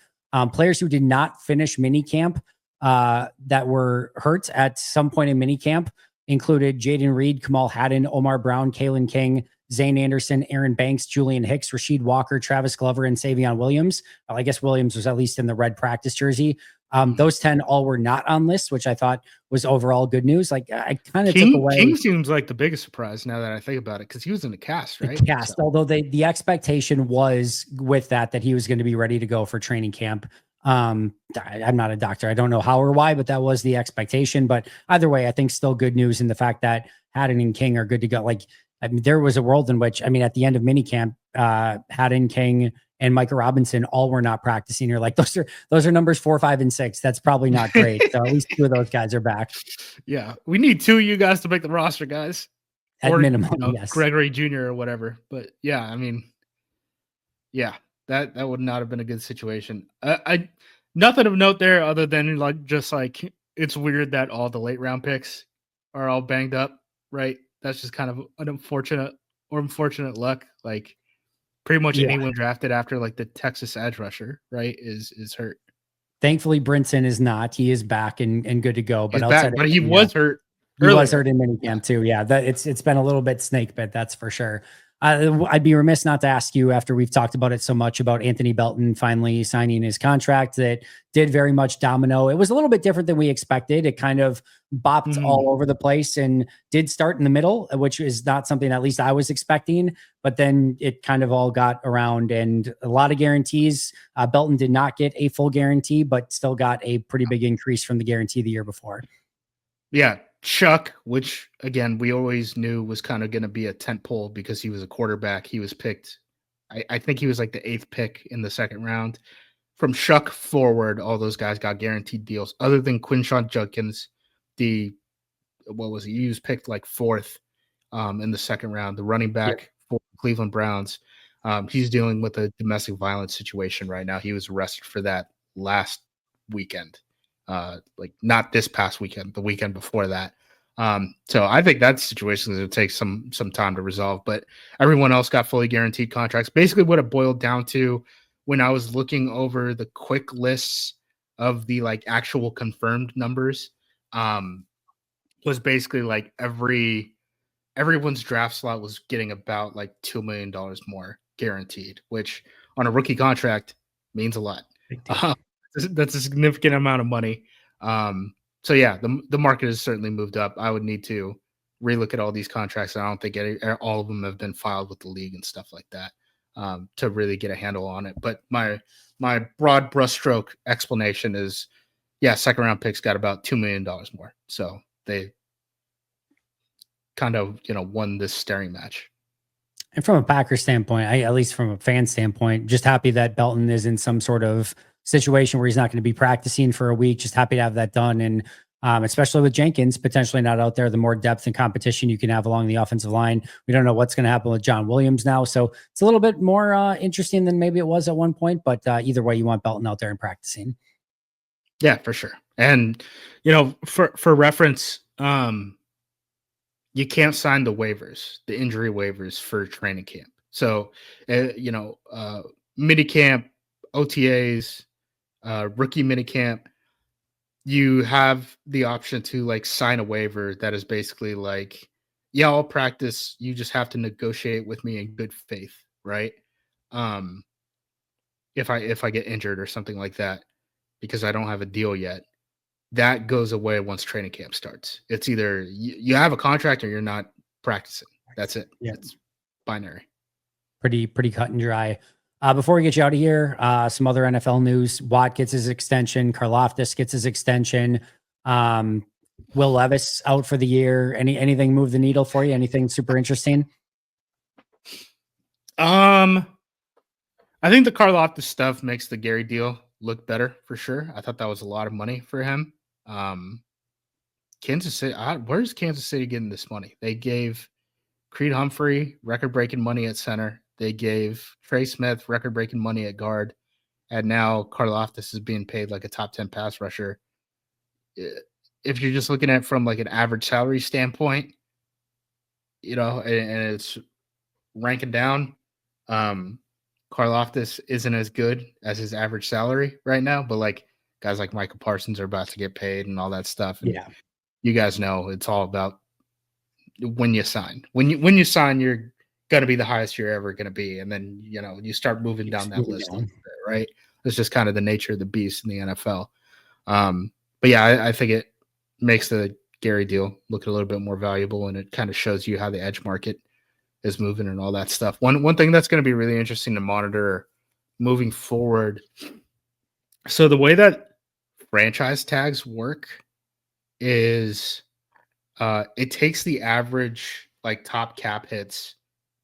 Players who did not finish minicamp that were hurt at some point in minicamp included Jaden Reed, Kamal Haddon, Omar Brown, Kalen King, Zane Anderson, Aaron Banks, Julian Hicks, Rasheed Walker, Travis Glover, and Savion Williams. Well, I guess Williams was at least in the red practice jersey. Those 10 all were not on lists, which I thought was overall good news. Like I kind of took away. King seems like the biggest surprise now that I think about it, because he was in the cast, right? The cast, although the expectation was with that he was going to be ready to go for training camp. I'm not a doctor. I don't know how or why, but that was the expectation. But either way, I think still good news in the fact that Haddon and King are good to go. Like, I mean, there was a world in which, I mean, at the end of minicamp, Haddon, King, and Micah Robinson all were not practicing. You're like, those are numbers 4, 5, and 6. That's probably not great. So at least 2 of those guys are back. Yeah, we need 2 of you guys to make the roster, guys. At minimum, yes. Gregory Jr. or whatever. But yeah, I mean, yeah, that would not have been a good situation. I nothing of note there other than just it's weird that all the late round picks are all banged up, right? That's just kind of an unfortunate luck. Like pretty much anyone drafted after the Texas edge rusher, right, is hurt. Thankfully, Brinson is not. He is back and good to go. But he was hurt. He was hurt in minicamp too. Yeah, it's been a little bit snake bit, that's for sure. I'd be remiss not to ask you, after we've talked about it so much, about Anthony Belton finally signing his contract that did very much domino. It was a little bit different than we expected. It kind of bopped all over the place and did start in the middle, which is not something at least I was expecting. But then it kind of all got around and a lot of guarantees. Belton did not get a full guarantee, but still got a pretty big increase from the guarantee the year before. Yeah. Chuck, which again we always knew was kind of going to be a tentpole because he was a quarterback. He was picked, I think he was like the 8th pick in the 2nd round. From Chuck forward, all those guys got guaranteed deals. Other than Quinshon Judkins, he was picked 4th in the 2nd round. The running back for Cleveland Browns, he's dealing with a domestic violence situation right now. He was arrested for that last weekend. Not this past weekend, the weekend before that. So I think that situation is going to take some time to resolve, but everyone else got fully guaranteed contracts. Basically what it boiled down to when I was looking over the quick lists of the actual confirmed numbers, was basically everyone's draft slot was getting about $2 million more guaranteed, which on a rookie contract means a lot. That's a significant amount of money. So yeah, the market has certainly moved up. I would need to relook at all these contracts. I don't think all of them have been filed with the league and stuff like that, to really get a handle on it. But my broad brushstroke explanation is, yeah, 2nd round picks got about $2 million more. So they kind of, won this staring match. And from a Packers standpoint, at least from a fan standpoint, just happy that Belton is in some sort of situation where he's not going to be practicing for a week. Just happy to have that done. And especially with Jenkins potentially not out there, the more depth and competition you can have along the offensive line. We don't know what's going to happen with John Williams now. So it's a little bit more interesting than maybe it was at one point. But either way, you want Belton out there and practicing. Yeah, for sure. And, for reference, you can't sign the injury waivers for training camp. So, minicamp, OTAs, rookie minicamp, you have the option to sign a waiver that is basically yeah, I'll practice. You just have to negotiate with me in good faith, right? If I get injured or something like that, because I don't have a deal yet, that goes away once training camp starts. It's either you have a contract or you're not practicing. That's it. Yeah. It's binary. Pretty cut and dry. Before we get you out of here, some other NFL news. Watt gets his extension. Karlaftis gets his extension. Will Levis out for the year. Anything move the needle for you? Anything super interesting? I think the Karlaftis stuff makes the Gary deal look better for sure. I thought that was a lot of money for him. Kansas City, where's Kansas City getting this money? They gave Creed Humphrey record-breaking money at center. They gave Trey Smith record-breaking money at guard. And now Karlaftis is being paid like a top 10 pass rusher. If you're just looking at it from an average salary standpoint, and it's ranking down, Karlaftis isn't as good as his average salary right now, but guys like Michael Parsons are about to get paid and all that stuff. And yeah, you guys know it's all about when you sign. When you sign, you're going to be the highest you're ever going to be, and then you start moving down that list a little bit, right? It's just kind of the nature of the beast in the NFL. But yeah, I think it makes the Gary deal look a little bit more valuable, and it kind of shows you how the edge market is moving and all that stuff. One thing that's going to be really interesting to monitor moving forward. So the way that franchise tags work is it takes the average like top cap hits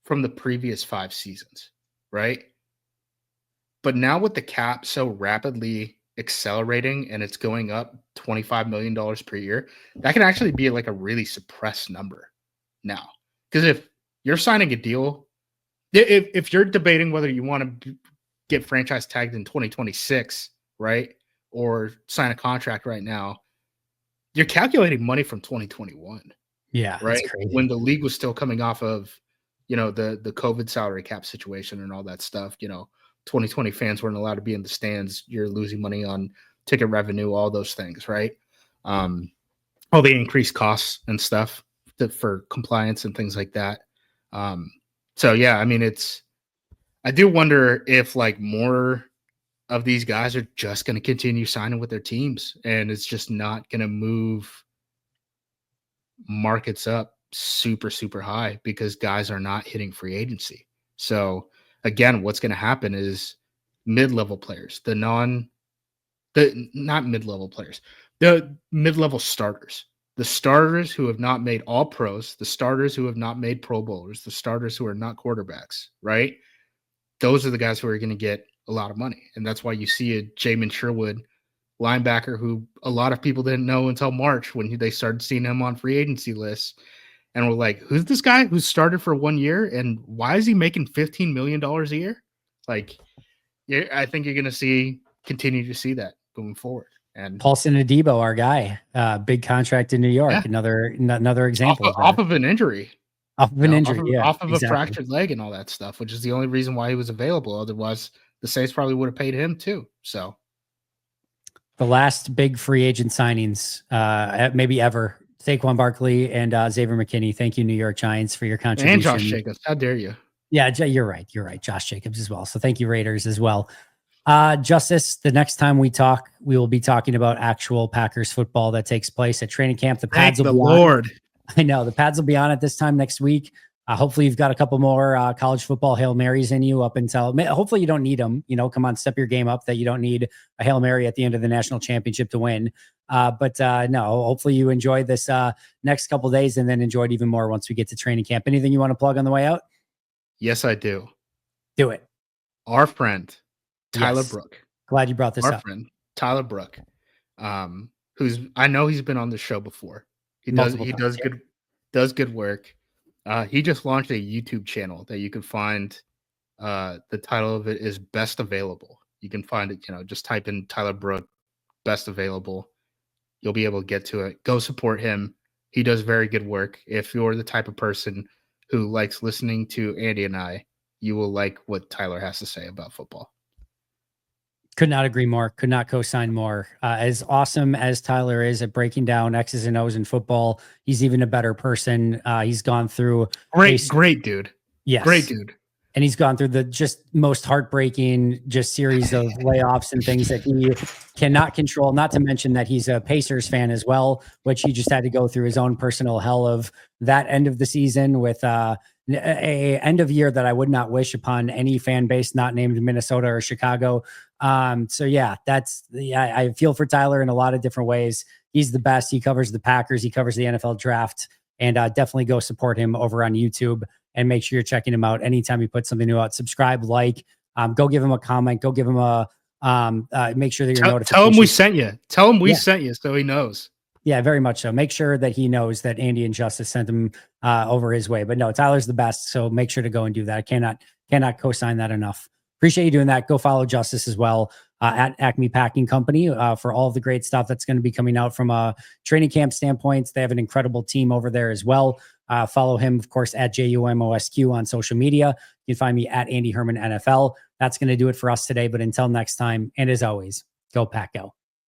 from the previous 5 seasons, right? But now with the cap so rapidly accelerating and it's going up $25 million per year, that can actually be like a really suppressed number now. Because if you're signing a deal, if you're debating whether you want to get franchise tagged in 2026, right, or sign a contract right now, you're calculating money from 2021. Yeah, right. That's crazy. When the league was still coming off of, the COVID salary cap situation and all that stuff, 2020 fans weren't allowed to be in the stands. You're losing money on ticket revenue, all those things, right? All the increased costs and stuff for compliance and things like that. So yeah, I mean, I do wonder if like more of these guys are just going to continue signing with their teams, and it's just not going to move markets up super, super high because guys are not hitting free agency. So again, what's going to happen is mid-level players, not mid-level players, the mid-level starters, the starters who have not made all pros, the starters who have not made pro bowlers, the starters who are not quarterbacks, right? Those are the guys who are going to get a lot of money. And that's why you see a Jamin Sherwood linebacker who a lot of people didn't know until March when they started seeing him on free agency lists. And we're like, who's this guy who started for 1 year? And why is he making $15 million a year? Like, yeah, I think you're going to continue to see that going forward. And Paulson Adebo, our guy, big contract in New York. Yeah. Another example off of an injury. Off of an injury, off of a fractured leg and all that stuff, which is the only reason why he was available. Otherwise, the Saints probably would have paid him too. So the last big free agent signings, maybe ever, Saquon Barkley and Xavier McKinney. Thank you, New York Giants, for your contribution. And Josh Jacobs. How dare you? Yeah, you're right. You're right. Josh Jacobs as well. So thank you, Raiders, as well. Justice, the next time we talk, we will be talking about actual Packers football that takes place at training camp. The pads will be on. I know the pads will be on at this time next week. Hopefully you've got a couple more college football Hail Marys in you up until hopefully you don't need them, come on, step your game up that you don't need a Hail Mary at the end of the national championship to win. But no, hopefully you enjoy this next couple days and then enjoy it even more once we get to training camp. Anything you want to plug on the way out? Yes, I do. Do it. Our friend, Tyler Brook. Glad you brought this up. Our friend, Tyler Brook, I know he's been on the show before. He does good work. He just launched a YouTube channel that you can find. The title of it is Best Available. You can find it, just type in Tyler Brook, Best Available. You'll be able to get to it. Go support him. He does very good work. If you're the type of person who likes listening to Andy and I, you will like what Tyler has to say about football. Could not agree more. Could not co-sign more. As awesome as Tyler is at breaking down X's and O's in football, he's even a better person. He's gone through great dude. Yes. Great dude. And he's gone through the just most heartbreaking series of layoffs and things that he cannot control. Not to mention that he's a Pacers fan as well, which he just had to go through his own personal hell of that end of the season with a end of year that I would not wish upon any fan base not named Minnesota or Chicago. So yeah, I feel for Tyler in a lot of different ways. He's the best. He covers the Packers. He covers the NFL draft, and definitely go support him over on YouTube and make sure you're checking him out anytime he puts something new out. Subscribe, go give him a comment, go give him a, make sure that you're notified. Tell him we sent you. Tell him we sent you so he knows. Yeah, very much so. Make sure that he knows that Andy and Justice sent him over his way. But no, Tyler's the best. So make sure to go and do that. I cannot co-sign that enough. Appreciate you doing that. Go follow Justice as well at Acme Packing Company for all of the great stuff that's going to be coming out from a training camp standpoint. They have an incredible team over there as well. Follow him, of course, at JUMOSQ on social media. You can find me at Andy Herman NFL. That's going to do it for us today. But until next time, and as always, go Pack Go.